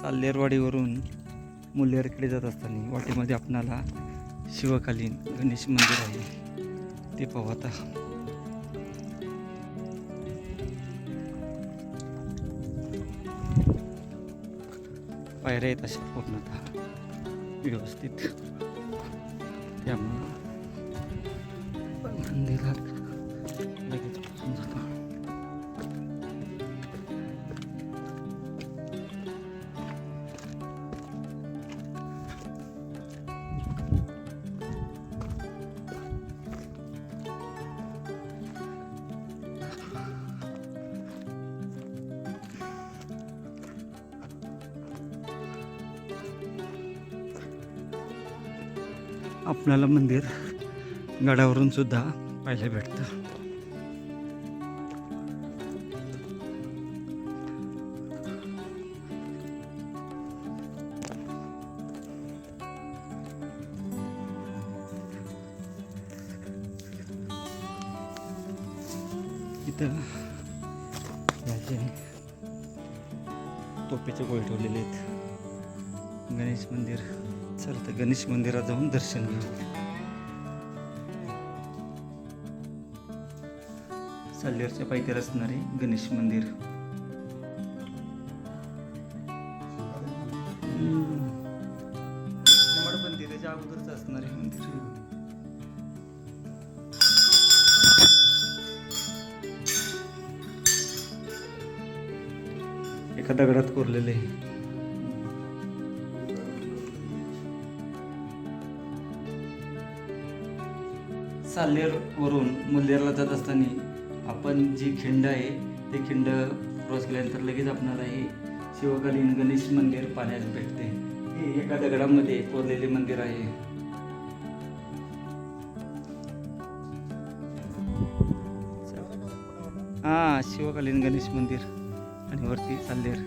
साल्हेरवाडीवरून मुल्हेरकडे जात असताना वाटेमध्ये आपणाला शिवकालीन गणेश मंदिर आहे, ते पाहू आता. पायऱ्या आहेत अशा पूर्णतः व्यवस्थित, त्यामुळं मंदिरात लगेच पोचून जातो. आपल्याला मंदिर गडावरून सुद्धा पाहायला भेटतं. इथं याचे टोपीचे गोळे ठेवलेले आहेत. गणेश मंदिर, चल तर गणेश मंदिरात जाऊन दर्शन घेऊ. साल्हेरच्या पायथ्याला असणारे गणेश मंदिर. पण त्याच्या अगोदरच असणारे मंदिर. एका दगडात कोरलेले आहे. साल्हेरवरून मुल्हेरला जात असताना आपण जी खिंड आहे ते खिंड क्रॉस केल्यानंतर लगेच आपणाला हे शिवकालीन गणेश मंदिर पाहण्यास भेटते. हे एका दगडामध्ये कोरलेले मंदिर आहे. हा, शिवकालीन गणेश मंदिर आणि वरती साल्हेर.